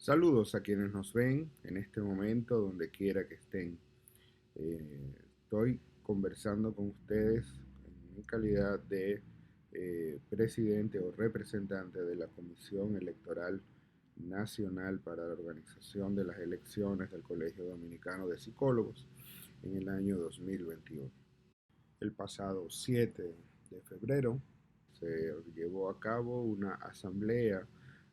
Saludos a quienes nos ven en este momento, donde quiera que estén. Estoy conversando con ustedes en mi calidad de presidente o representante de la Comisión Electoral Nacional para la Organización de las Elecciones del Colegio Dominicano de Psicólogos en el año 2021. El pasado 7 de febrero se llevó a cabo una asamblea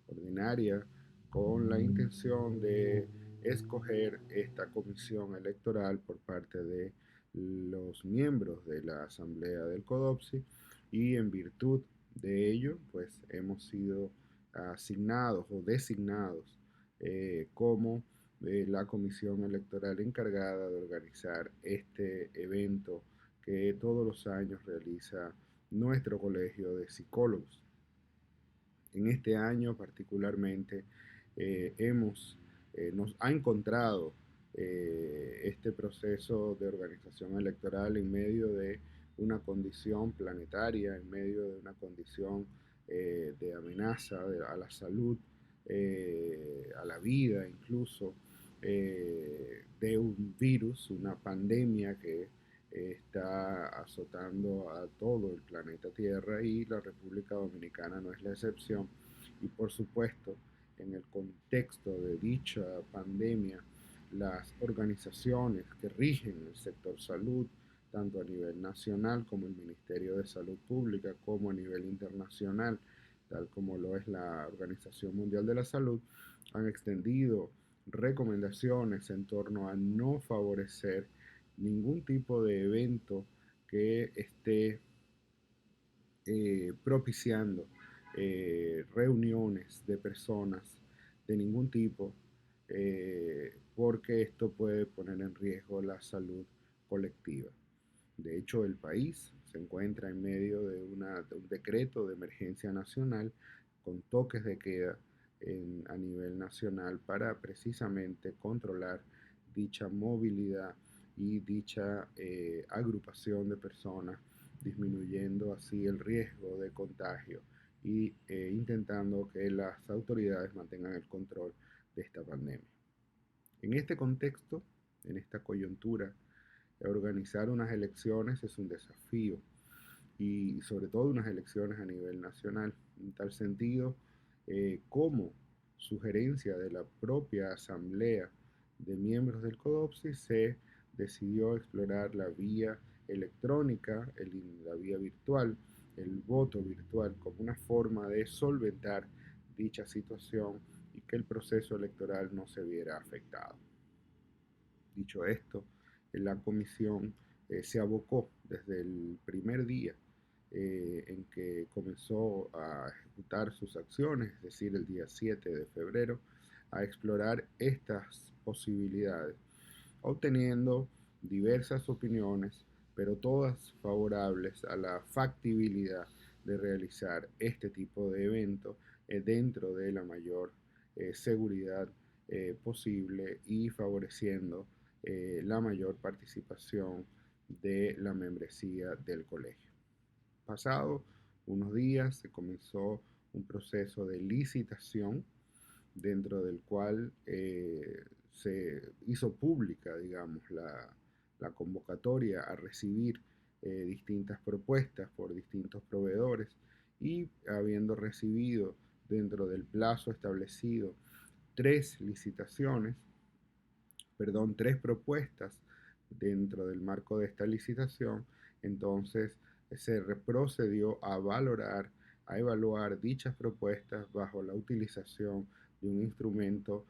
ordinaria con la intención de escoger esta comisión electoral por parte de los miembros de la asamblea del CODOPSI, y en virtud de ello pues hemos sido asignados o designados como la comisión electoral encargada de organizar este evento que todos los años realiza nuestro colegio de psicólogos. En este año particularmente nos ha encontrado este proceso de organización electoral en medio de una condición planetaria, en medio de una condición de amenaza a la salud, a la vida incluso, de un virus, una pandemia que está azotando a todo el planeta Tierra, y la República Dominicana no es la excepción. Y por supuesto, en el contexto de dicha pandemia, las organizaciones que rigen el sector salud, tanto a nivel nacional como el Ministerio de Salud Pública, como a nivel internacional, tal como lo es la Organización Mundial de la Salud, han extendido recomendaciones en torno a no favorecer ningún tipo de evento que esté propiciando reuniones de personas de ningún tipo, porque esto puede poner en riesgo la salud colectiva. De hecho, el país se encuentra en medio de un decreto de emergencia nacional con toques de queda a nivel nacional para precisamente controlar dicha movilidad y dicha agrupación de personas, disminuyendo así el riesgo de contagio y intentando que las autoridades mantengan el control de esta pandemia. En este contexto, en esta coyuntura, organizar unas elecciones es un desafío, y sobre todo unas elecciones a nivel nacional. En tal sentido, como sugerencia de la propia asamblea de miembros del CODOPSI, se decidió explorar la vía electrónica, la vía virtual, el voto virtual, como una forma de solventar dicha situación y que el proceso electoral no se viera afectado. Dicho esto, la comisión se abocó desde el primer día en que comenzó a ejecutar sus acciones, es decir, el día 7 de febrero, a explorar estas posibilidades, obteniendo diversas opiniones, pero todas favorables a la factibilidad de realizar este tipo de evento dentro de la mayor seguridad posible y favoreciendo la mayor participación de la membresía del colegio. Pasado unos días se comenzó un proceso de licitación dentro del cual se hizo pública, digamos, la convocatoria a recibir distintas propuestas por distintos proveedores, y habiendo recibido dentro del plazo establecido tres licitaciones, perdón, tres propuestas dentro del marco de esta licitación, entonces se procedió a evaluar dichas propuestas bajo la utilización de un instrumento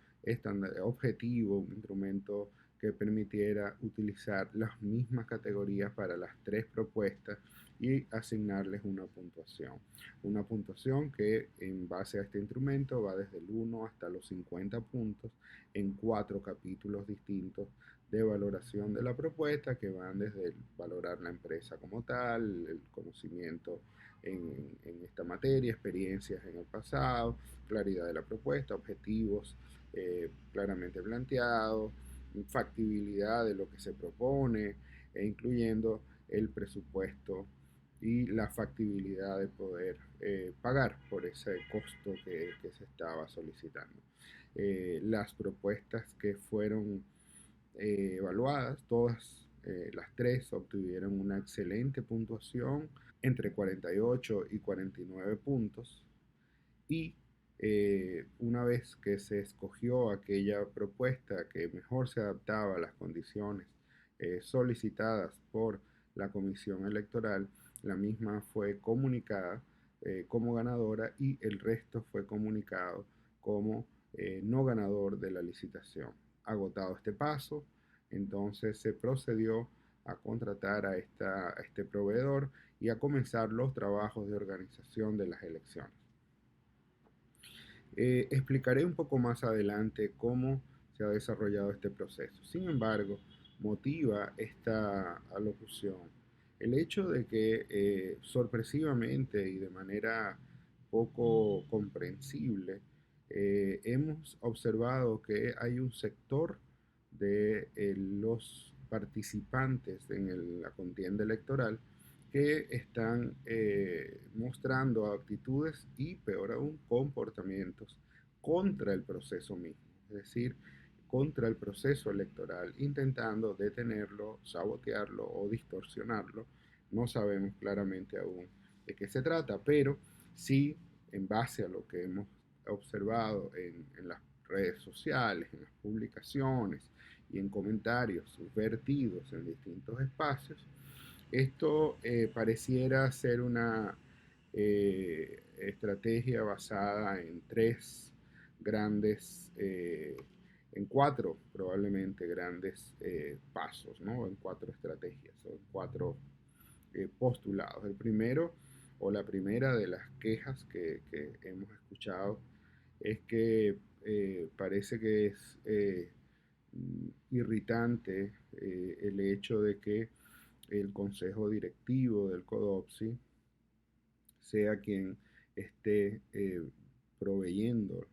objetivo, un instrumento que permitiera utilizar las mismas categorías para las tres propuestas y asignarles una puntuación. Una puntuación que en base a este instrumento va desde el 1 hasta los 50 puntos en cuatro capítulos distintos de valoración de la propuesta, que van desde valorar la empresa como tal, el conocimiento en esta materia, experiencias en el pasado, claridad de la propuesta, objetivos claramente planteados, factibilidad de lo que se propone, incluyendo el presupuesto y la factibilidad de poder pagar por ese costo que se estaba solicitando. Las propuestas que fueron evaluadas, todas las tres obtuvieron una excelente puntuación, entre 48 y 49 puntos, y una vez que se escogió aquella propuesta que mejor se adaptaba a las condiciones solicitadas por la comisión electoral, la misma fue comunicada como ganadora y el resto fue comunicado como no ganador de la licitación. Agotado este paso, entonces se procedió a contratar a este proveedor y a comenzar los trabajos de organización de las elecciones. Explicaré un poco más adelante cómo se ha desarrollado este proceso. Sin embargo, motiva esta alocución el hecho de que sorpresivamente y de manera poco comprensible hemos observado que hay un sector de los participantes en la contienda electoral que están mostrando actitudes y, peor aún, comportamientos contra el proceso mismo, es decir, contra el proceso electoral, intentando detenerlo, sabotearlo o distorsionarlo. No sabemos claramente aún de qué se trata, pero sí, en base a lo que hemos observado en las redes sociales, en las publicaciones y en comentarios vertidos en distintos espacios, esto pareciera ser una estrategia basada en tres grandes, en cuatro probablemente grandes pasos, ¿no? En cuatro estrategias o en cuatro postulados. El primero o la primera de las quejas que hemos escuchado es que parece que es irritante el hecho de que el consejo directivo del CODOPSI sea quien esté proveyendo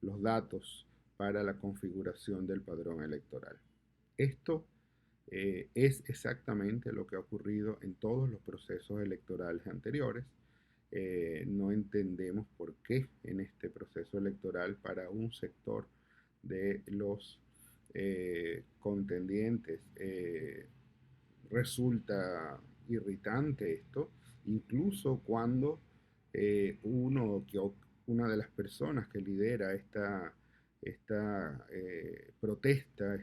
los datos para la configuración del padrón electoral. Esto es exactamente lo que ha ocurrido en todos los procesos electorales anteriores. No entendemos por qué en este proceso electoral para un sector de los contendientes resulta irritante esto, incluso cuando una de las personas que lidera esta protesta,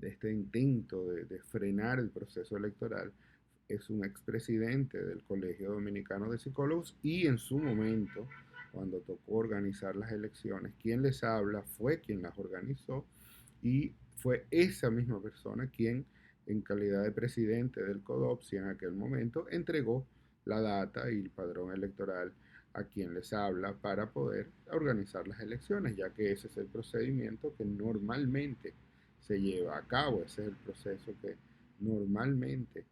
este intento de frenar el proceso electoral, es un expresidente del Colegio Dominicano de Psicólogos y en su momento, cuando tocó organizar las elecciones, quien les habla fue quien las organizó y fue esa misma persona quien, en calidad de presidente del CODOPSI en aquel momento, entregó la data y el padrón electoral a quien les habla para poder organizar las elecciones, ya que ese es el procedimiento que normalmente se lleva a cabo, ese es el proceso que normalmente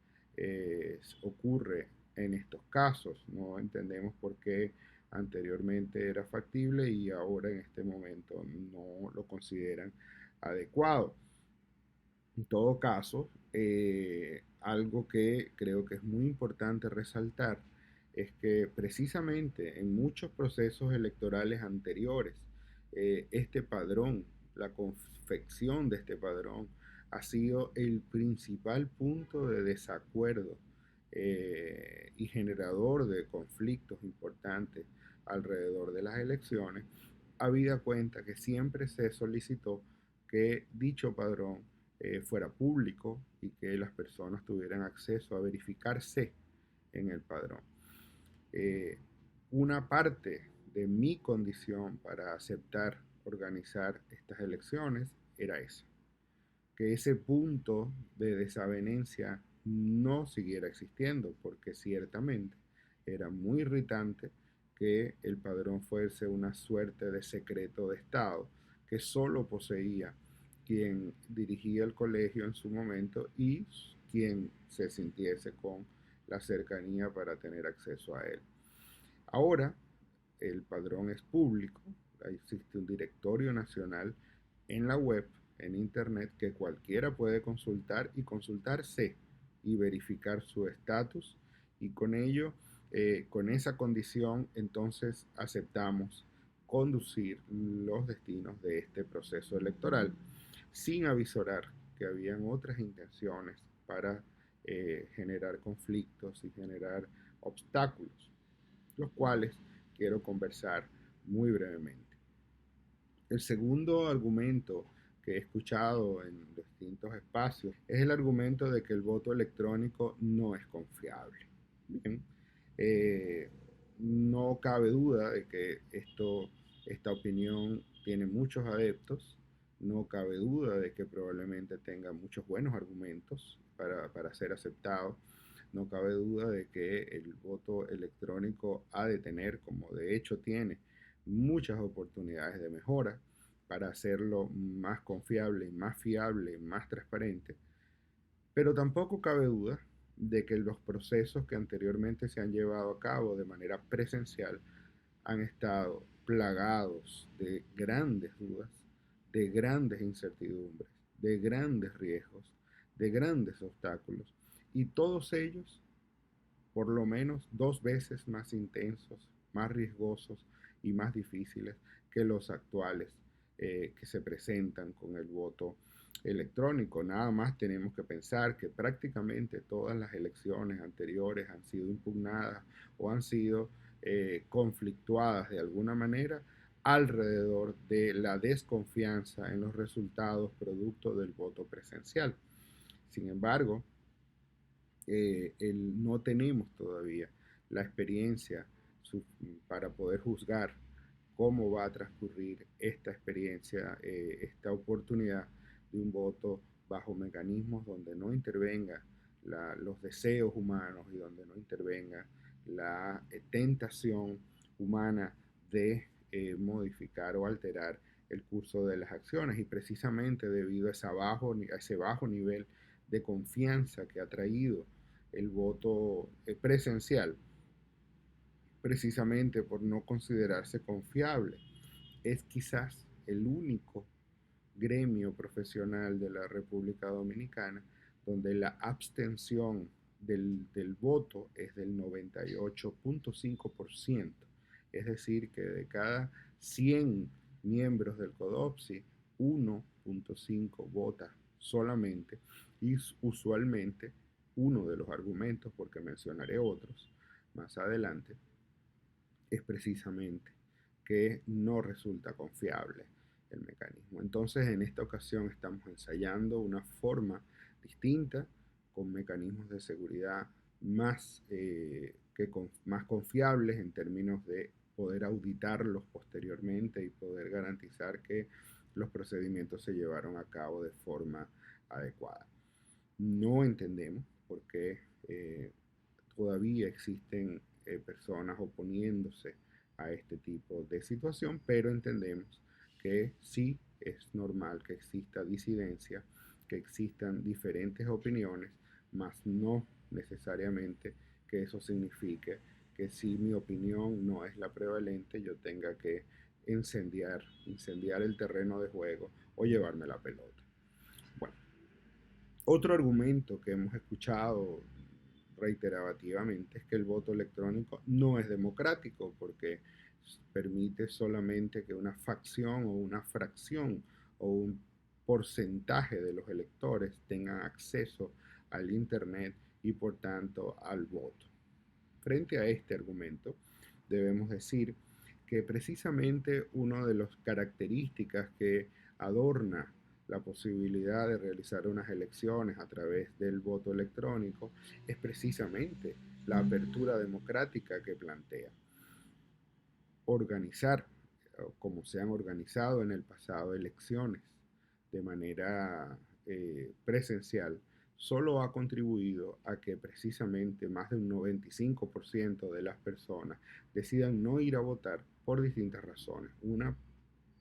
ocurre en estos casos. No entendemos por qué anteriormente era factible y ahora en este momento no lo consideran adecuado. En todo caso, algo que creo que es muy importante resaltar es que precisamente en muchos procesos electorales anteriores, este padrón, la confección de este padrón, ha sido el principal punto de desacuerdo y generador de conflictos importantes alrededor de las elecciones, habida cuenta que siempre se solicitó que dicho padrón fuera público y que las personas tuvieran acceso a verificarse en el padrón. Eh, una parte de mi condición para aceptar organizar estas elecciones era esa, que ese punto de desavenencia no siguiera existiendo, porque ciertamente era muy irritante que el padrón fuese una suerte de secreto de Estado que solo poseía quien dirigía el colegio en su momento y quien se sintiese con la cercanía para tener acceso a él. Ahora el padrón es público, existe un directorio nacional en la web, en internet, que cualquiera puede consultar y consultarse y verificar su estatus y con ello Con esa condición, entonces aceptamos conducir los destinos de este proceso electoral sin avisorar que habían otras intenciones para generar conflictos y generar obstáculos, los cuales quiero conversar muy brevemente. El segundo argumento que he escuchado en distintos espacios es el argumento de que el voto electrónico no es confiable. Bien, eh, no cabe duda de que esta opinión tiene muchos adeptos, no cabe duda de que probablemente tenga muchos buenos argumentos para ser aceptado, no cabe duda de que el voto electrónico ha de tener, como de hecho tiene, muchas oportunidades de mejora para hacerlo más confiable, más fiable, más transparente. Pero tampoco cabe duda de que los procesos que anteriormente se han llevado a cabo de manera presencial han estado plagados de grandes dudas, de grandes incertidumbres, de grandes riesgos, de grandes obstáculos, y todos ellos por lo menos dos veces más intensos, más riesgosos y más difíciles que los actuales que se presentan con el voto electrónico. Nada más tenemos que pensar que prácticamente todas las elecciones anteriores han sido impugnadas o han sido conflictuadas de alguna manera alrededor de la desconfianza en los resultados producto del voto presencial. Sin embargo, no tenemos todavía la experiencia para poder juzgar cómo va a transcurrir esta experiencia, esta oportunidad de un voto bajo mecanismos donde no intervenga los deseos humanos y donde no intervenga la tentación humana de modificar o alterar el curso de las acciones. Y precisamente debido a ese bajo nivel de confianza que ha traído el voto presencial, precisamente por no considerarse confiable, es quizás el único gremio profesional de la República Dominicana donde la abstención del voto es del 98.5%. Es decir, que de cada 100 miembros del CODOPSI, 1.5 vota solamente, y usualmente uno de los argumentos, porque mencionaré otros más adelante, es precisamente que no resulta confiable el mecanismo. Entonces, en esta ocasión estamos ensayando una forma distinta, con mecanismos de seguridad más confiables en términos de poder auditarlos posteriormente y poder garantizar que los procedimientos se llevaron a cabo de forma adecuada. No entendemos por qué todavía existen personas oponiéndose a este tipo de situación, pero entendemos que sí es normal que exista disidencia, que existan diferentes opiniones, mas no necesariamente que eso signifique que si mi opinión no es la prevalente, yo tenga que incendiar el terreno de juego o llevarme la pelota. Bueno, otro argumento que hemos escuchado reiterativamente es que el voto electrónico no es democrático porque permite solamente que una facción o una fracción o un porcentaje de los electores tengan acceso al Internet y por tanto al voto. Frente a este argumento, debemos decir que precisamente una de las características que adorna la posibilidad de realizar unas elecciones a través del voto electrónico es precisamente la apertura democrática que plantea. Organizar, como se han organizado en el pasado, elecciones de manera presencial, solo ha contribuido a que precisamente más de un 95% de las personas decidan no ir a votar por distintas razones. Una,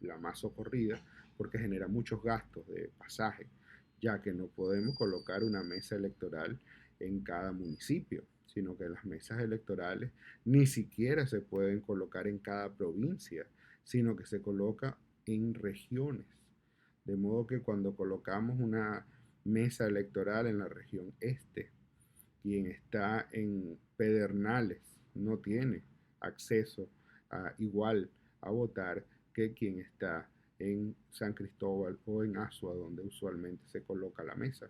la más ocurrida, porque genera muchos gastos de pasaje, ya que no podemos colocar una mesa electoral en cada municipio, sino que las mesas electorales ni siquiera se pueden colocar en cada provincia, sino que se coloca en regiones. De modo que cuando colocamos una mesa electoral en la región este, quien está en Pedernales no tiene acceso igual a votar que quien está en San Cristóbal o en Asua, donde usualmente se coloca la mesa.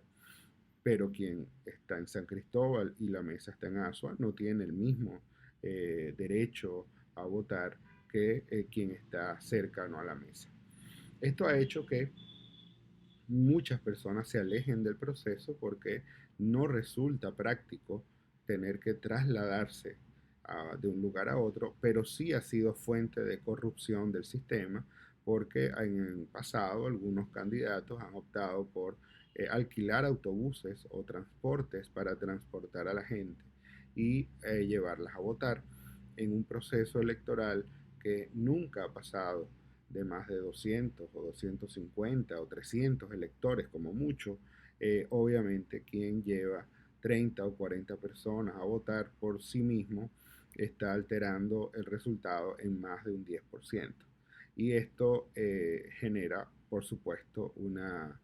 Pero quien está en San Cristóbal y la mesa está en Asua no tiene el mismo derecho a votar que quien está cercano a la mesa. Esto ha hecho que muchas personas se alejen del proceso porque no resulta práctico tener que trasladarse de un lugar a otro, pero sí ha sido fuente de corrupción del sistema porque en el pasado algunos candidatos han optado por alquilar autobuses o transportes para transportar a la gente y llevarlas a votar en un proceso electoral que nunca ha pasado de más de 200 o 250 o 300 electores como mucho, obviamente quien lleva 30 o 40 personas a votar por sí mismo está alterando el resultado en más de un 10%. Y esto genera, por supuesto, una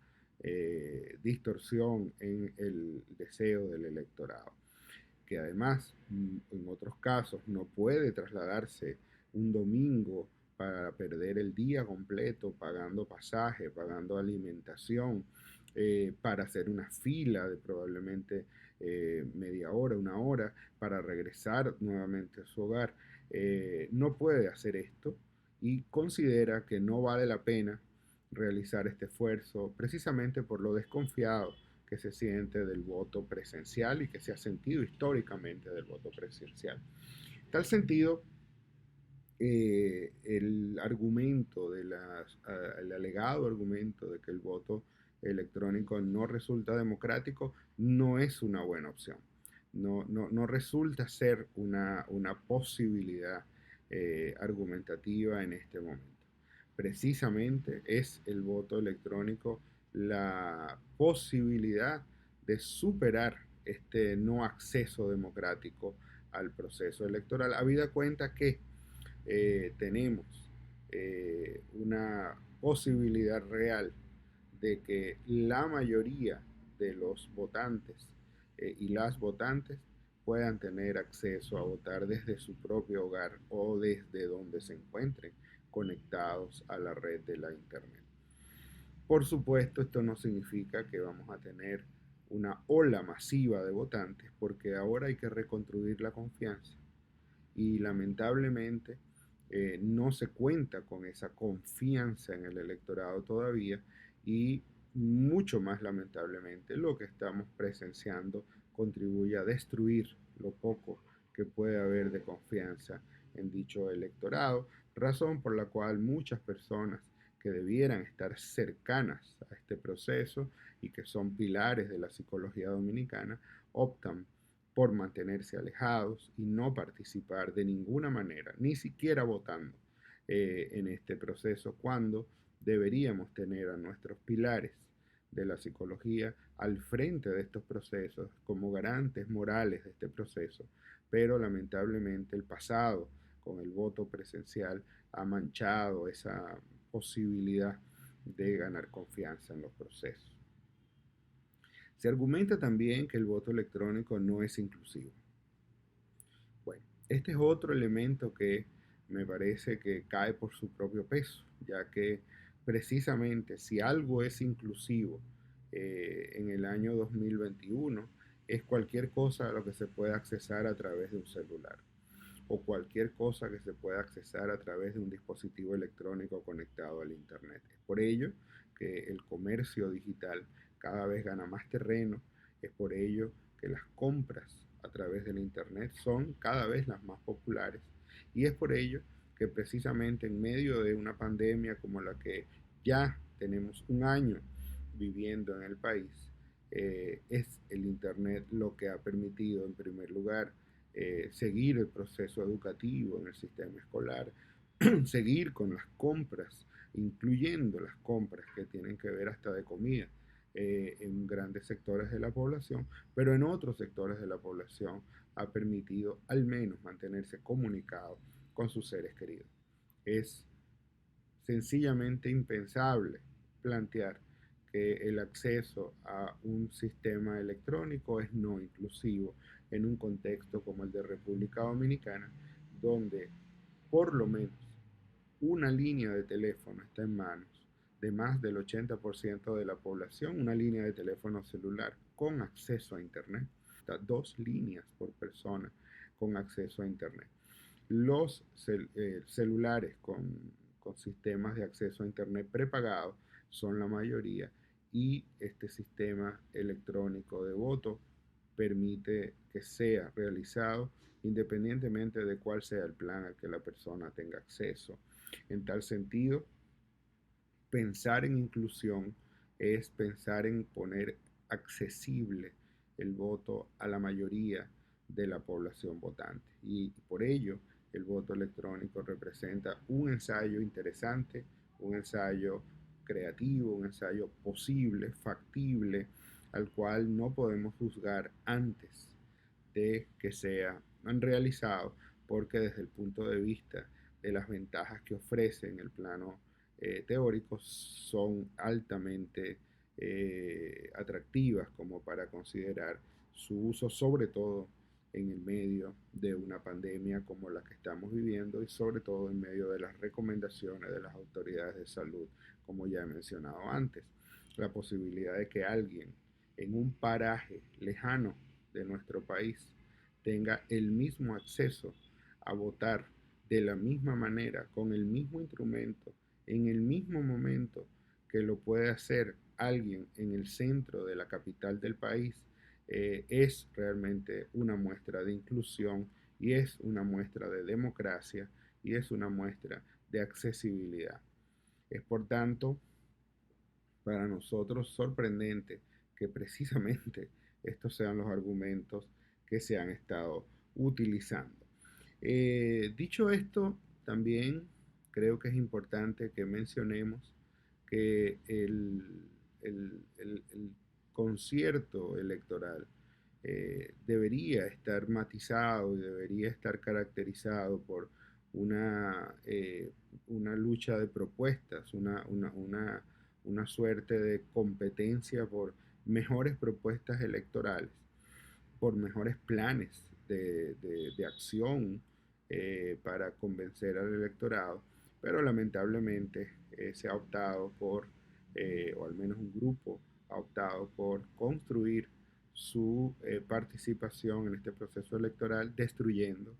distorsión en el deseo del electorado, que además en otros casos no puede trasladarse un domingo para perder el día completo pagando pasaje, pagando alimentación, para hacer una fila de probablemente media hora, una hora, para regresar nuevamente a su hogar. No puede hacer esto y considera que no vale la pena realizar este esfuerzo precisamente por lo desconfiado que se siente del voto presencial y que se ha sentido históricamente del voto presencial. En tal sentido, el argumento de el alegado argumento de que el voto electrónico no resulta democrático no es una buena opción. No resulta ser una posibilidad argumentativa en este momento. Precisamente es el voto electrónico la posibilidad de superar este no acceso democrático al proceso electoral, habida cuenta que tenemos una posibilidad real de que la mayoría de los votantes y las votantes puedan tener acceso a votar desde su propio hogar o desde donde se encuentren conectados a la red de la Internet. Por supuesto, esto no significa que vamos a tener una ola masiva de votantes, porque ahora hay que reconstruir la confianza y lamentablemente no se cuenta con esa confianza en el electorado todavía y mucho más lamentablemente lo que estamos presenciando contribuye a destruir lo poco que puede haber de confianza en dicho electorado, razón por la cual muchas personas que debieran estar cercanas a este proceso y que son pilares de la psicología dominicana optan por mantenerse alejados y no participar de ninguna manera, ni siquiera votando en este proceso, cuando deberíamos tener a nuestros pilares de la psicología al frente de estos procesos como garantes morales de este proceso, pero lamentablemente el pasado con el voto presencial ha manchado esa posibilidad de ganar confianza en los procesos. Se argumenta también que el voto electrónico no es inclusivo. Bueno, este es otro elemento que me parece que cae por su propio peso, ya que precisamente si algo es inclusivo en el año 2021, es cualquier cosa a lo que se pueda accesar a través de un celular o cualquier cosa que se pueda accesar a través de un dispositivo electrónico conectado al Internet. Es por ello que el comercio digital cada vez gana más terreno, es por ello que las compras a través del Internet son cada vez las más populares y es por ello que precisamente en medio de una pandemia como la que ya tenemos un año viviendo en el país, es el Internet lo que ha permitido en primer lugar seguir el proceso educativo en el sistema escolar, seguir con las compras, incluyendo las compras que tienen que ver hasta de comida en grandes sectores de la población, pero en otros sectores de la población ha permitido al menos mantenerse comunicado con sus seres queridos. Es sencillamente impensable plantear que el acceso a un sistema electrónico es no inclusivo en un contexto como el de República Dominicana, donde por lo menos una línea de teléfono está en manos de más del 80% de la población, una línea de teléfono celular con acceso a Internet, dos líneas por persona con acceso a Internet. Los celulares con sistemas de acceso a Internet prepagados son la mayoría y este sistema electrónico de voto permite que sea realizado independientemente de cuál sea el plan al que la persona tenga acceso. En tal sentido, pensar en inclusión es pensar en poner accesible el voto a la mayoría de la población votante. Y por ello, el voto electrónico representa un ensayo interesante, un ensayo creativo, un ensayo posible, factible, al cual no podemos juzgar antes de que sea han realizado, porque desde el punto de vista de las ventajas que ofrece en el plano teórico son altamente atractivas como para considerar su uso, sobre todo en el medio de una pandemia como la que estamos viviendo y sobre todo en medio de las recomendaciones de las autoridades de salud, como ya he mencionado antes. La posibilidad de que alguien en un paraje lejano de nuestro país tenga el mismo acceso a votar de la misma manera, con el mismo instrumento, en el mismo momento que lo puede hacer alguien en el centro de la capital del país, es realmente una muestra de inclusión y es una muestra de democracia y es una muestra de accesibilidad. Es por tanto para nosotros sorprendente que precisamente estos sean los argumentos que se han estado utilizando. Dicho esto, también creo que es importante que mencionemos que el concierto electoral debería estar matizado y debería estar caracterizado por una lucha de propuestas, una suerte de competencia por mejores propuestas electorales, por mejores planes de acción para convencer al electorado, pero lamentablemente se ha optado por, o al menos un grupo ha optado por construir su participación en este proceso electoral destruyendo,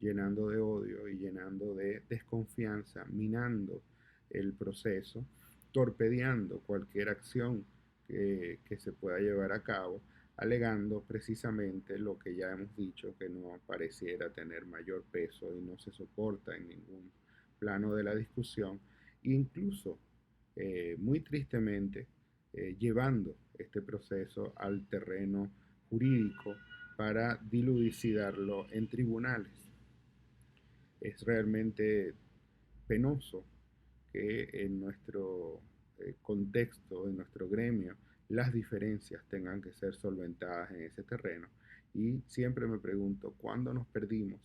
llenando de odio y llenando de desconfianza, minando el proceso, torpedeando cualquier acción que se pueda llevar a cabo, alegando precisamente lo que ya hemos dicho, que no pareciera tener mayor peso y no se soporta en ningún plano de la discusión, e incluso, muy tristemente, llevando este proceso al terreno jurídico para dilucidarlo en tribunales. Es realmente penoso que en nuestro contexto, en nuestro gremio, las diferencias tengan que ser solventadas en ese terreno. Y siempre me pregunto, ¿cuándo nos perdimos?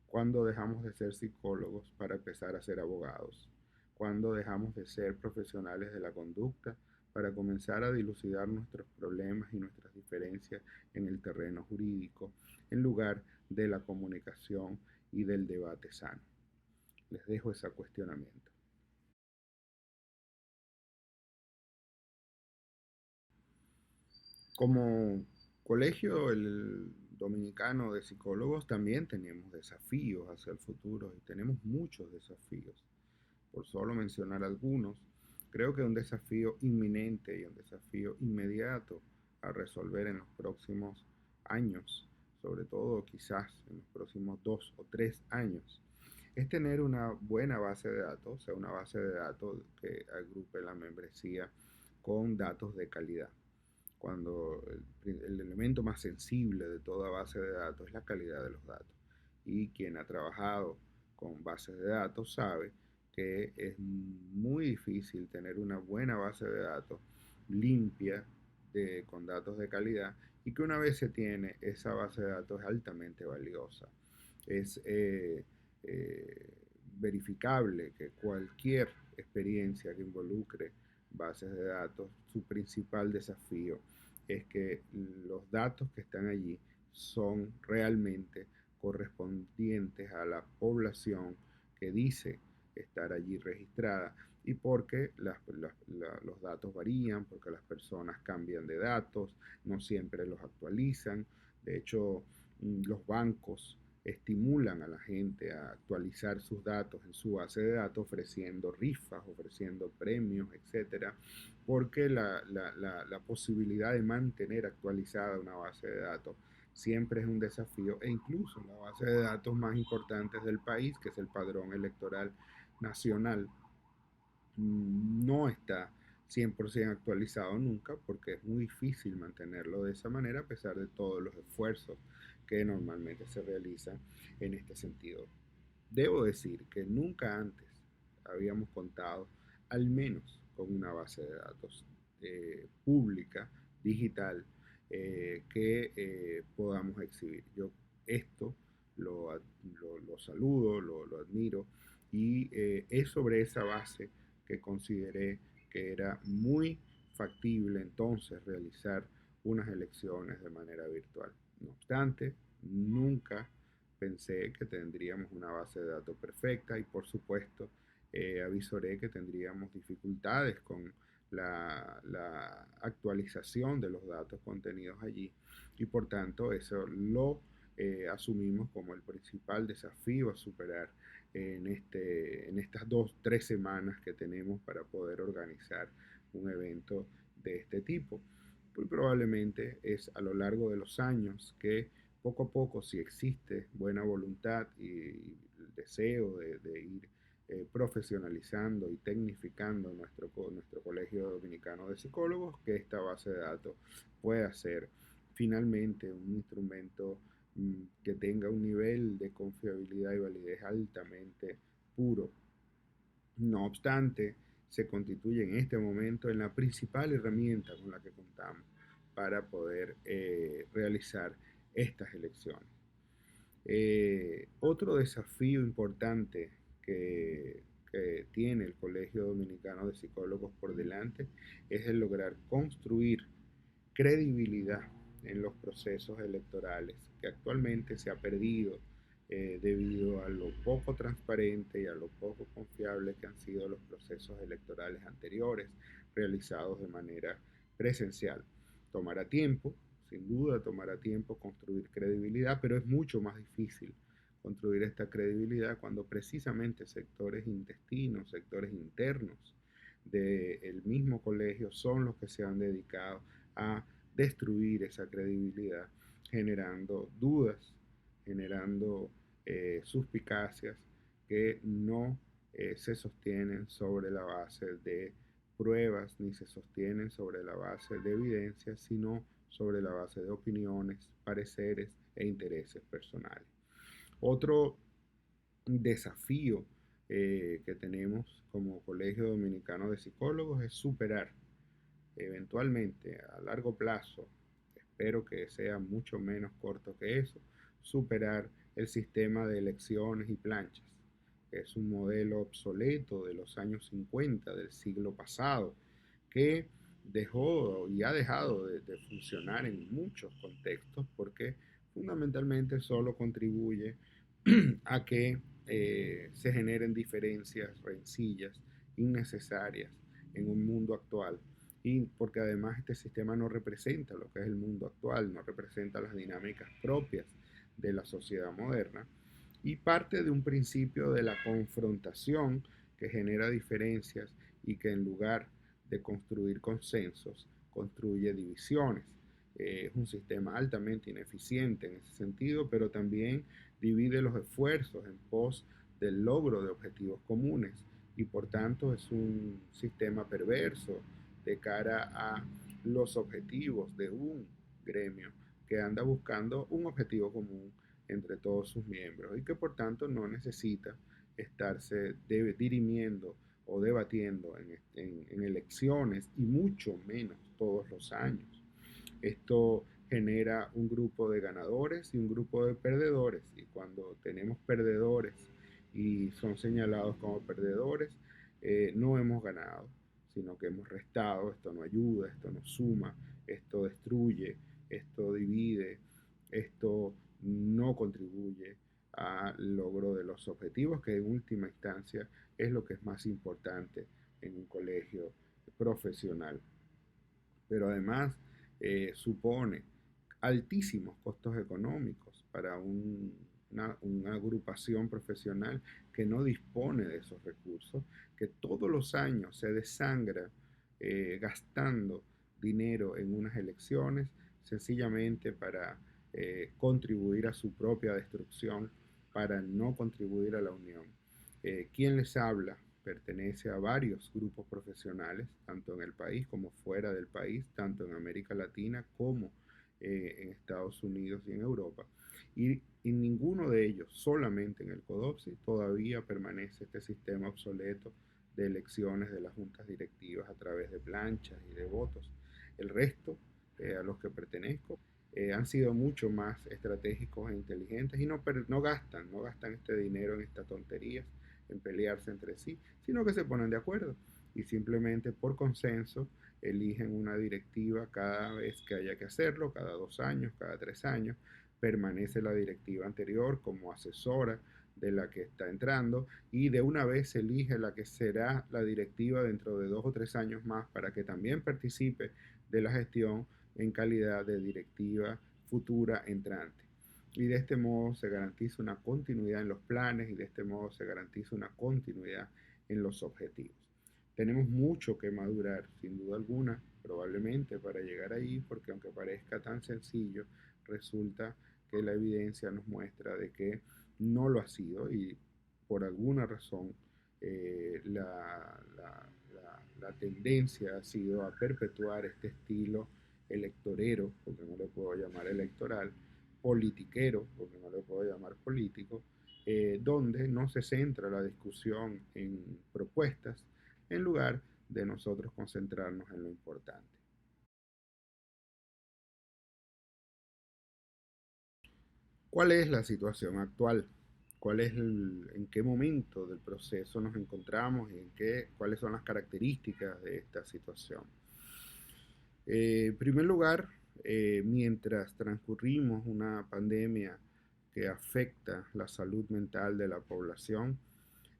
¿Cuándo dejamos de ser psicólogos para empezar a ser abogados? ¿Cuándo dejamos de ser profesionales de la conducta para comenzar a dilucidar nuestros problemas y nuestras diferencias en el terreno jurídico, en lugar de la comunicación y del debate sano? Les dejo ese cuestionamiento. Como colegio el dominicano de psicólogos también tenemos desafíos hacia el futuro y tenemos muchos desafíos. Por solo mencionar algunos, creo que un desafío inminente y un desafío inmediato a resolver en los próximos años, sobre todo quizás en los próximos 2 o 3 años, es tener una buena base de datos, o sea, una base de datos que agrupe la membresía con datos de calidad cuando el elemento más sensible de toda base de datos es la calidad de los datos. Y quien ha trabajado con bases de datos sabe que es muy difícil tener una buena base de datos limpia con datos de calidad y que una vez se tiene esa base de datos es altamente valiosa. Es eh, verificable que cualquier experiencia que involucre bases de datos, su principal desafío es que los datos que están allí son realmente correspondientes a la población que dice estar allí registrada y porque los datos varían, porque las personas cambian de datos, no siempre los actualizan. De hecho, los bancos estimulan a la gente a actualizar sus datos en su base de datos ofreciendo rifas, ofreciendo premios, etcétera, porque la posibilidad de mantener actualizada una base de datos siempre es un desafío e incluso la base de datos más importante del país, que es el padrón electoral nacional, no está 100% actualizado nunca porque es muy difícil mantenerlo de esa manera a pesar de todos los esfuerzos que normalmente se realizan en este sentido. Debo decir que nunca antes habíamos contado al menos con una base de datos pública, digital, que podamos exhibir. Yo esto lo saludo, lo admiro y es sobre esa base que consideré que era muy factible entonces realizar unas elecciones de manera virtual. No obstante, nunca pensé que tendríamos una base de datos perfecta y por supuesto avisoré que tendríamos dificultades con la actualización de los datos contenidos allí y por tanto eso lo asumimos como el principal desafío a superar en estas 2, 3 semanas que tenemos para poder organizar un evento de este tipo. Muy probablemente es a lo largo de los años que poco a poco, si existe buena voluntad y el deseo de ir profesionalizando y tecnificando nuestro Colegio Dominicano de Psicólogos, que esta base de datos pueda ser finalmente un instrumento que tenga un nivel de confiabilidad y validez altamente puro. No obstante, se constituye en este momento en la principal herramienta con la que contamos para poder realizar estas elecciones. Otro desafío importante que tiene el Colegio Dominicano de Psicólogos por delante es el lograr construir credibilidad en los procesos electorales, que actualmente se ha perdido debido a lo poco transparente y a lo poco confiable que han sido los procesos electorales anteriores realizados de manera presencial. Tomará tiempo, sin duda tomará tiempo construir credibilidad, pero es mucho más difícil construir esta credibilidad cuando precisamente sectores intestinos, sectores internos del mismo colegio son los que se han dedicado a destruir esa credibilidad, generando dudas, generando suspicacias que no se sostienen sobre la base de pruebas ni se sostienen sobre la base de evidencias, sino sobre la base de opiniones, pareceres e intereses personales. Otro desafío que tenemos como Colegio Dominicano de Psicólogos es superar eventualmente a largo plazo, espero que sea mucho menos corto que eso, superar el sistema de elecciones y planchas, que es un modelo obsoleto de los años 50 del siglo pasado, que dejó y ha dejado de funcionar en muchos contextos porque fundamentalmente solo contribuye a que se generen diferencias, rencillas innecesarias en un mundo actual y porque además este sistema no representa lo que es el mundo actual, no representa las dinámicas propias de la sociedad moderna y parte de un principio de la confrontación que genera diferencias y que en lugar de construir consensos, construye divisiones. Es un sistema altamente ineficiente en ese sentido, pero también divide los esfuerzos en pos del logro de objetivos comunes y por tanto es un sistema perverso de cara a los objetivos de un gremio que anda buscando un objetivo común entre todos sus miembros y que por tanto no necesita estarse dirimiendo o debatiendo en elecciones y mucho menos todos los años. Esto genera un grupo de ganadores y un grupo de perdedores y cuando tenemos perdedores y son señalados como perdedores, no hemos ganado, sino que hemos restado, esto no ayuda, esto no suma, esto destruye, esto divide esto no contribuye al logro de los objetivos, que en última instancia es lo que es más importante en un colegio profesional. Pero además supone altísimos costos económicos para una agrupación profesional que no dispone de esos recursos, que todos los años se desangra gastando dinero en unas elecciones sencillamente para contribuir a su propia destrucción, para no contribuir a la unión. ¿Quién les habla? Pertenece a varios grupos profesionales, tanto en el país como fuera del país, tanto en América Latina como en Estados Unidos y en Europa. Y en ninguno de ellos, solamente en el CODOPSI, todavía permanece este sistema obsoleto de elecciones de las juntas directivas a través de planchas y de votos. El resto, a los que pertenezco, han sido mucho más estratégicos e inteligentes y no gastan este dinero en estas tonterías, en pelearse entre sí, sino que se ponen de acuerdo y simplemente por consenso eligen una directiva cada vez que haya que hacerlo, cada 2 años, cada 3 años, permanece la directiva anterior como asesora de la que está entrando y de una vez se elige la que será la directiva dentro de 2 o 3 años más para que también participe de la gestión en calidad de directiva futura entrante. Y de este modo se garantiza una continuidad en los planes y de este modo se garantiza una continuidad en los objetivos. Tenemos mucho que madurar, sin duda alguna, probablemente para llegar allí, porque aunque parezca tan sencillo, resulta que la evidencia nos muestra de que no lo ha sido y por alguna razón la tendencia ha sido a perpetuar este estilo electorero, porque no le puedo llamar electoral, politiquero, porque no le puedo llamar político, donde no se centra la discusión en propuestas en lugar de nosotros concentrarnos en lo importante. ¿Cuál es la situación actual? ¿En qué momento del proceso nos encontramos y cuáles son las características de esta situación? En primer lugar, mientras transcurrimos una pandemia que afecta la salud mental de la población,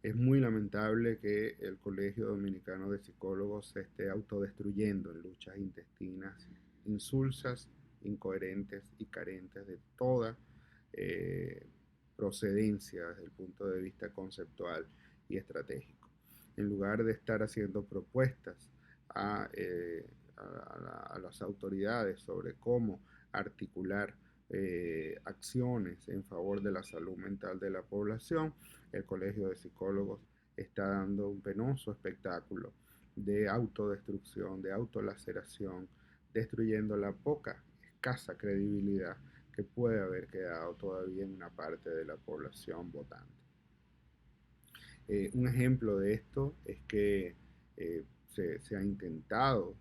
es muy lamentable que el Colegio Dominicano de Psicólogos se esté autodestruyendo en luchas intestinas insulsas, incoherentes y carentes de toda eh, procedencia desde el punto de vista conceptual y estratégico. En lugar de estar haciendo propuestas a, eh, a las autoridades sobre cómo articular acciones en favor de la salud mental de la población, el Colegio de Psicólogos está dando un penoso espectáculo de autodestrucción, de autolaceración, destruyendo la poca, escasa credibilidad que puede haber quedado todavía en una parte de la población votante. Un ejemplo de esto es que se ha intentado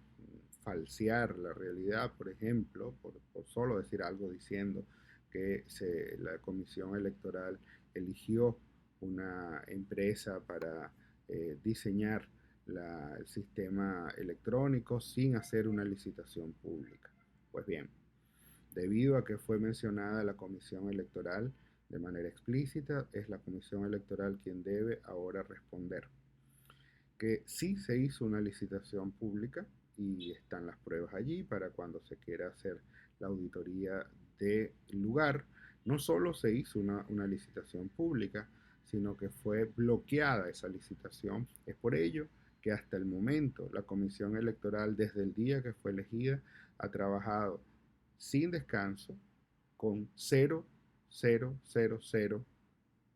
falsear la realidad, por ejemplo, por solo decir algo diciendo que la comisión electoral eligió una empresa para diseñar el sistema electrónico sin hacer una licitación pública. Pues bien, debido a que fue mencionada la comisión electoral de manera explícita, es la comisión electoral quien debe ahora responder que sí se hizo una licitación pública y están las pruebas allí para cuando se quiera hacer la auditoría del lugar. No solo se hizo una licitación pública, sino que fue bloqueada esa licitación. Es por ello que hasta el momento la Comisión Electoral, desde el día que fue elegida, ha trabajado sin descanso con 0,000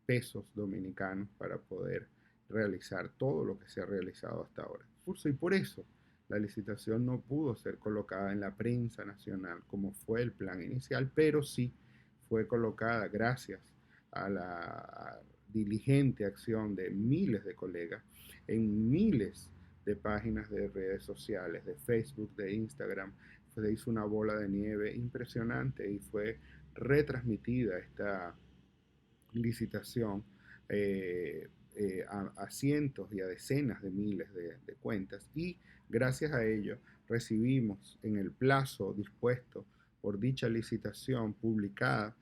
pesos dominicanos para poder realizar todo lo que se ha realizado hasta ahora. Y por eso la licitación no pudo ser colocada en la prensa nacional como fue el plan inicial, pero sí fue colocada gracias a la diligente acción de miles de colegas en miles de páginas de redes sociales, de Facebook, de Instagram. Se hizo una bola de nieve impresionante y fue retransmitida esta licitación a cientos y a decenas de miles de cuentas y gracias a ello recibimos en el plazo dispuesto por dicha licitación publicada,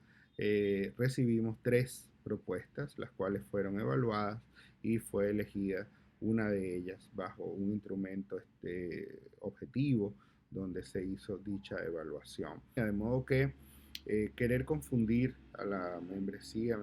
recibimos 3 propuestas, las cuales fueron evaluadas y fue elegida una de ellas bajo un instrumento objetivo donde se hizo dicha evaluación. De modo que querer confundir a la membresía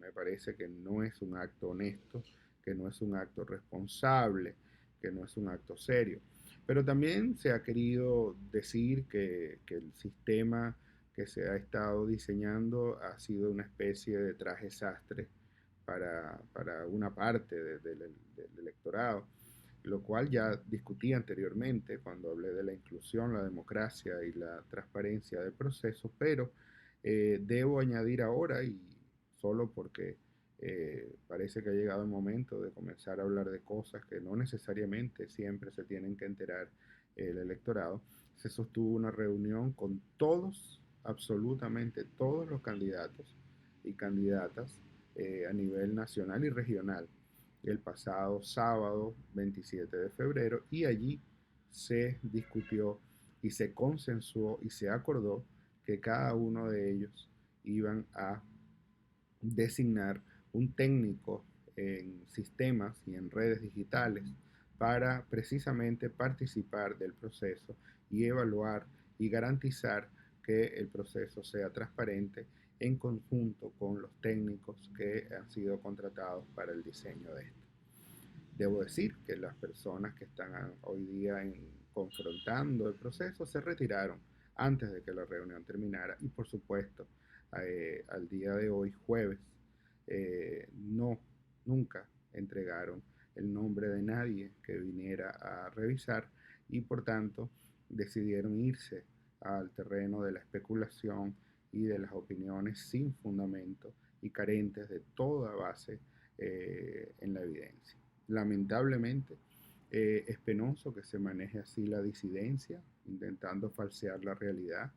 me parece que no es un acto honesto, que no es un acto responsable, que no es un acto serio. Pero también se ha querido decir que el sistema que se ha estado diseñando ha sido una especie de traje sastre para una parte del electorado, lo cual ya discutí anteriormente cuando hablé de la inclusión, la democracia y la transparencia del proceso, pero debo añadir ahora, y solo porque parece que ha llegado el momento de comenzar a hablar de cosas que no necesariamente siempre se tienen que enterar el electorado, se sostuvo una reunión con todos, absolutamente todos los candidatos y candidatas a nivel nacional y regional el pasado sábado 27 de febrero y allí se discutió y se consensuó y se acordó que cada uno de ellos iban a designar un técnico en sistemas y en redes digitales para precisamente participar del proceso y evaluar y garantizar que el proceso sea transparente en conjunto con los técnicos que han sido contratados para el diseño de esto. Debo decir que las personas que están hoy día confrontando el proceso se retiraron antes de que la reunión terminara y por supuesto al día de hoy, jueves, no, nunca entregaron el nombre de nadie que viniera a revisar y por tanto decidieron irse al terreno de la especulación y de las opiniones sin fundamento y carentes de toda base en la evidencia. Lamentablemente, es penoso que se maneje así la disidencia, intentando falsear la realidad,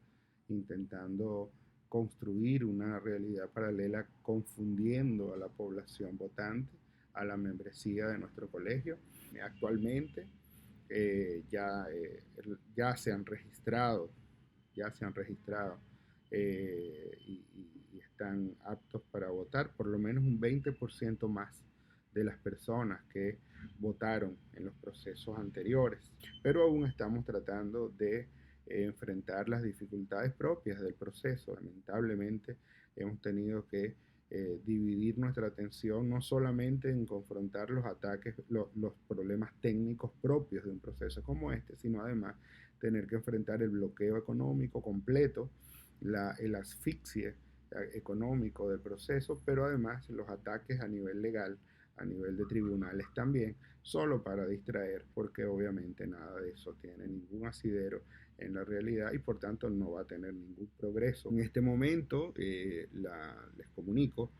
intentando construir una realidad paralela, confundiendo a la población votante, a la membresía de nuestro colegio. Actualmente ya, ya se han registrado, ya se han registrado y están aptos para votar por lo menos un 20% más de las personas que votaron en los procesos anteriores, pero aún estamos tratando de enfrentar las dificultades propias del proceso. Lamentablemente hemos tenido que dividir nuestra atención no solamente en confrontar los ataques, los problemas técnicos propios de un proceso como este, sino además tener que enfrentar el bloqueo económico completo, el asfixie económico del proceso, pero además los ataques a nivel legal, a nivel de tribunales también, solo para distraer, porque obviamente nada de eso tiene ningún asidero en la realidad y por tanto no va a tener ningún progreso. En este momento les comunico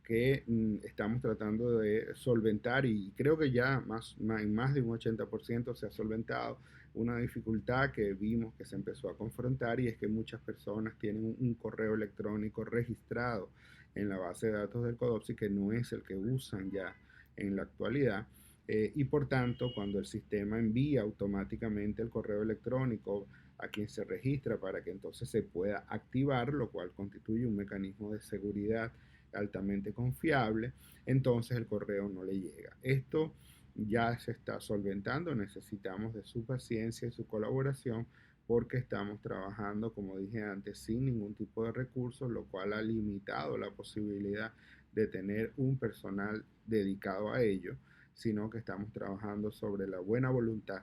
que estamos tratando de solventar y creo que ya en más de un 80% se ha solventado una dificultad que vimos que se empezó a confrontar y es que muchas personas tienen un correo electrónico registrado en la base de datos del CODOPSI que no es el que usan ya en la actualidad y por tanto cuando el sistema envía automáticamente el correo electrónico a quien se registra para que entonces se pueda activar, lo cual constituye un mecanismo de seguridad altamente confiable, entonces el correo no le llega. Esto ya se está solventando, necesitamos de su paciencia y su colaboración porque estamos trabajando, como dije antes, sin ningún tipo de recursos, lo cual ha limitado la posibilidad de tener un personal dedicado a ello, sino que estamos trabajando sobre la buena voluntad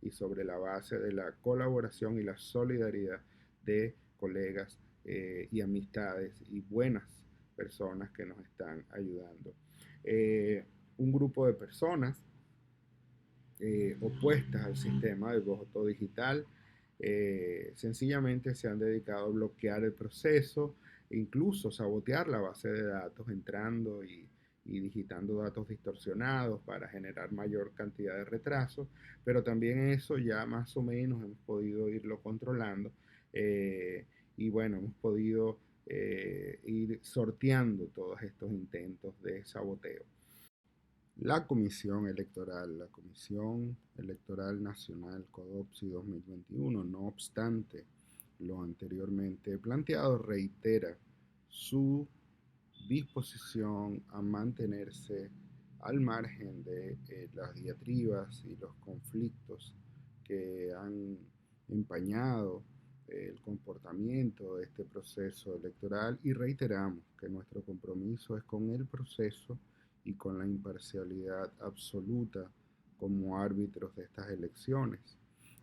y sobre la base de la colaboración y la solidaridad de colegas y amistades y buenas personas que nos están ayudando. Un grupo de personas opuestas al sistema del voto digital sencillamente se han dedicado a bloquear el proceso, incluso sabotear la base de datos entrando y digitando datos distorsionados para generar mayor cantidad de retrasos, pero también eso ya más o menos hemos podido irlo controlando y bueno, hemos podido ir sorteando todos estos intentos de saboteo. La Comisión Electoral Nacional CODOPSI 2021, no obstante lo anteriormente planteado, reitera su disposición a mantenerse al margen de las diatribas y los conflictos que han empañado el comportamiento de este proceso electoral, y reiteramos que nuestro compromiso es con el proceso y con la imparcialidad absoluta como árbitros de estas elecciones.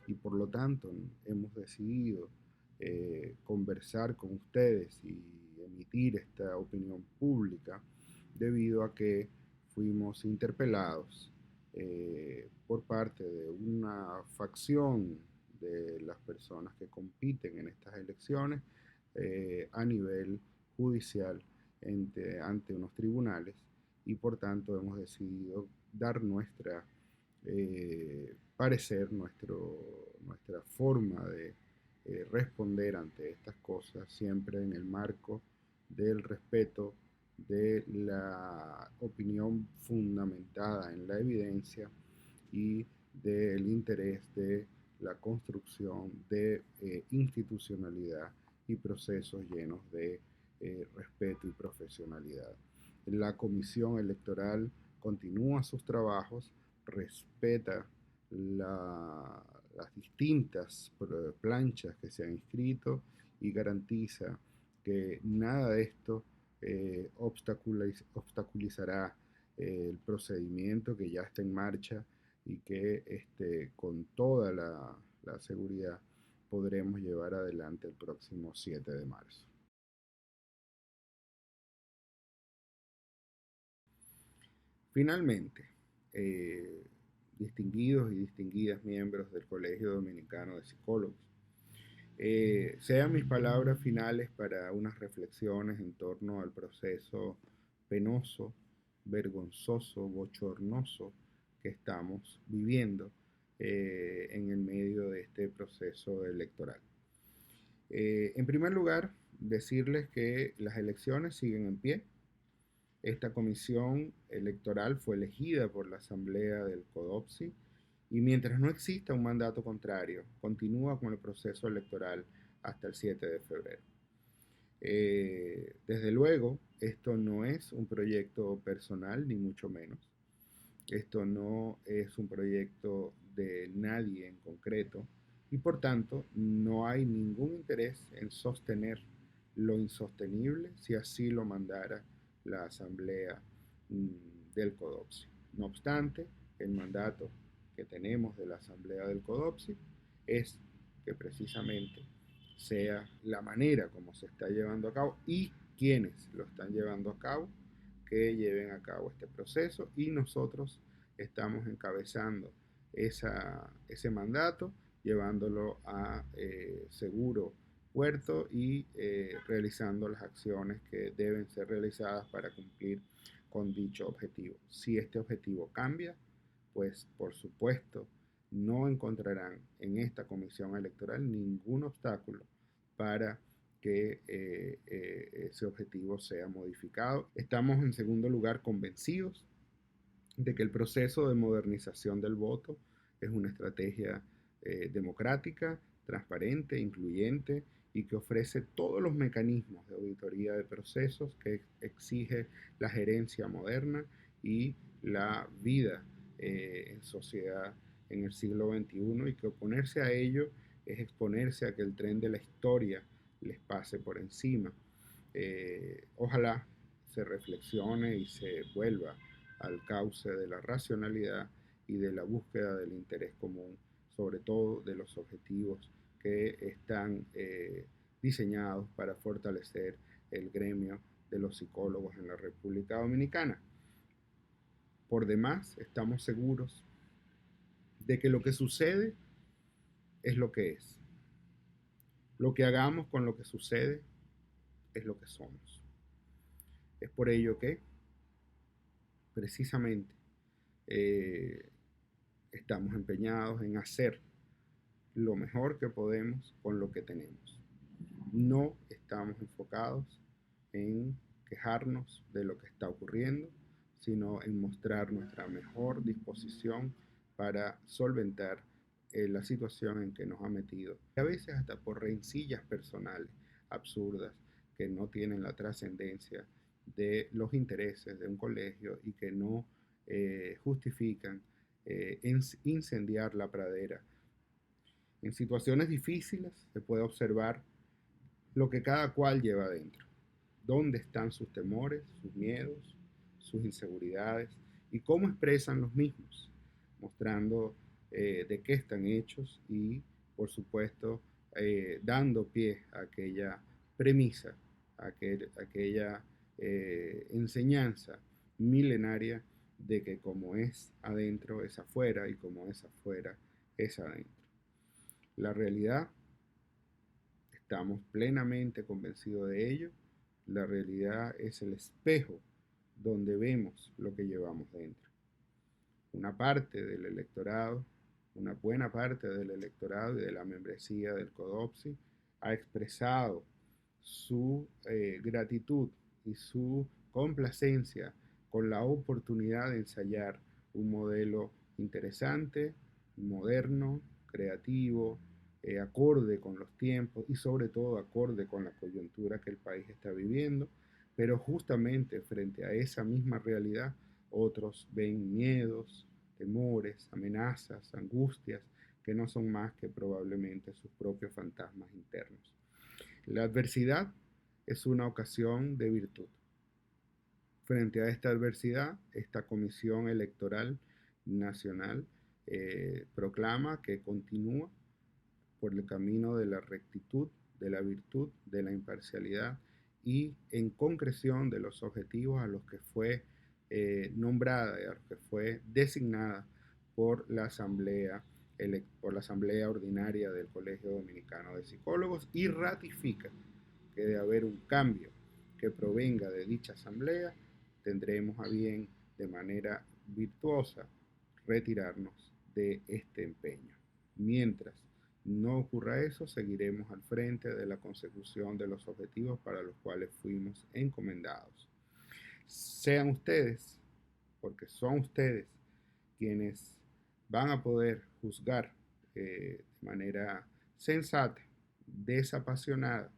Y por lo tanto hemos decidido conversar con ustedes y emitir esta opinión pública debido a que fuimos interpelados por parte de una facción de las personas que compiten en estas elecciones a nivel judicial ante unos tribunales, y por tanto hemos decidido dar nuestra parecer, nuestra forma de responder ante estas cosas, siempre en el marco del respeto de la opinión fundamentada en la evidencia y del interés de la construcción de institucionalidad y procesos llenos de respeto y profesionalidad. La Comisión Electoral continúa sus trabajos, respeta las distintas planchas que se han inscrito y garantiza que nada de esto obstaculizará el procedimiento que ya está en marcha y que con toda la seguridad podremos llevar adelante el próximo 7 de marzo. Finalmente, eh, distinguidos y distinguidas miembros del Colegio Dominicano de Psicólogos, sean mis palabras finales para unas reflexiones en torno al proceso penoso, vergonzoso, bochornoso que estamos viviendo en el medio de este proceso electoral. En primer lugar, decirles que las elecciones siguen en pie. Esta comisión electoral fue elegida por la Asamblea del CODOPSI y mientras no exista un mandato contrario, continúa con el proceso electoral hasta el 7 de febrero. Desde luego, esto no es un proyecto personal, ni mucho menos. Esto no es un proyecto de nadie en concreto y por tanto no hay ningún interés en sostener lo insostenible si así lo mandara la Asamblea del CODOPSI. No obstante, el mandato que tenemos de la Asamblea del CODOPSI es que precisamente sea la manera como se está llevando a cabo y quienes lo están llevando a cabo, que lleven a cabo este proceso, y nosotros estamos encabezando ese mandato, llevándolo a seguro puerto y realizando las acciones que deben ser realizadas para cumplir con dicho objetivo. Si este objetivo cambia, pues por supuesto no encontrarán en esta comisión electoral ningún obstáculo para que ese objetivo sea modificado. Estamos en segundo lugar convencidos de que el proceso de modernización del voto es una estrategia democrática, transparente, incluyente y que ofrece todos los mecanismos de auditoría de procesos que exige la gerencia moderna y la vida en sociedad en el siglo XXI, y que oponerse a ello es exponerse a que el tren de la historia les pase por encima. Ojalá se reflexione y se vuelva al cauce de la racionalidad y de la búsqueda del interés común, sobre todo de los objetivos que están diseñados para fortalecer el gremio de los psicólogos en la República Dominicana. Por demás, estamos seguros de que lo que sucede es lo que es. Lo que hagamos con lo que sucede es lo que somos. Es por ello que, precisamente, estamos empeñados en hacer lo mejor que podemos con lo que tenemos. No estamos enfocados en quejarnos de lo que está ocurriendo, sino en mostrar nuestra mejor disposición para solventar la situación en que nos ha metido. Y a veces hasta por rencillas personales absurdas que no tienen la trascendencia de los intereses de un colegio y que no justifican incendiar la pradera. En situaciones difíciles se puede observar lo que cada cual lleva adentro, dónde están sus temores, sus miedos, sus inseguridades y cómo expresan los mismos, mostrando de qué están hechos y, por supuesto, dando pie a aquella premisa, a aquella enseñanza milenaria de que como es adentro es afuera y como es afuera es adentro. La realidad, estamos plenamente convencidos de ello, la realidad es el espejo donde vemos lo que llevamos dentro. Una parte del electorado, una buena parte del electorado y de la membresía del CODOPSI ha expresado su gratitud y su complacencia con la oportunidad de ensayar un modelo interesante, moderno, creativo, acorde con los tiempos y sobre todo acorde con la coyuntura que el país está viviendo, pero justamente frente a esa misma realidad otros ven miedos, temores, amenazas, angustias que no son más que probablemente sus propios fantasmas internos. La adversidad es una ocasión de virtud. Frente a esta adversidad, esta Comisión Electoral Nacional proclama que continúa por el camino de la rectitud, de la virtud, de la imparcialidad y en concreción de los objetivos a los que fue nombrada y a los que fue designada por la Asamblea Ordinaria del Colegio Dominicano de Psicólogos y ratifica que de haber un cambio que provenga de dicha asamblea, tendremos a bien de manera virtuosa retirarnos de este empeño. Mientras no ocurra eso, seguiremos al frente de la consecución de los objetivos para los cuales fuimos encomendados. Sean ustedes, porque son ustedes quienes van a poder juzgar de manera sensata, desapasionada,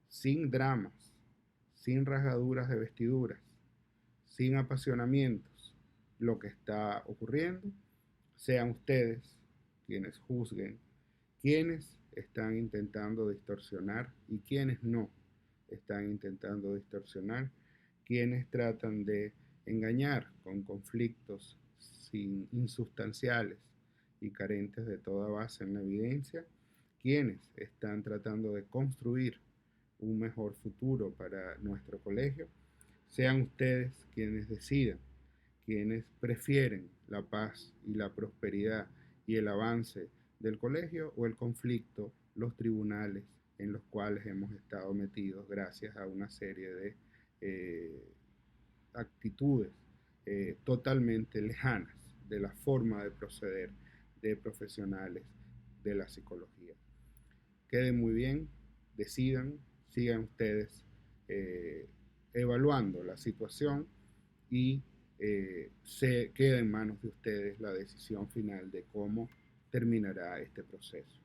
sin dramas, sin rasgaduras de vestiduras, sin apasionamientos, lo que está ocurriendo. Sean ustedes quienes juzguen quienes están intentando distorsionar y quienes no están intentando distorsionar, quienes tratan de engañar con conflictos insustanciales y carentes de toda base en la evidencia, quienes están tratando de construir un mejor futuro para nuestro colegio. Sean ustedes quienes decidan, quienes prefieren la paz y la prosperidad y el avance del colegio o el conflicto, los tribunales en los cuales hemos estado metidos gracias a una serie de actitudes totalmente lejanas de la forma de proceder de profesionales de la psicología. Queden muy bien, decidan, sigan ustedes evaluando la situación y se queda en manos de ustedes la decisión final de cómo terminará este proceso.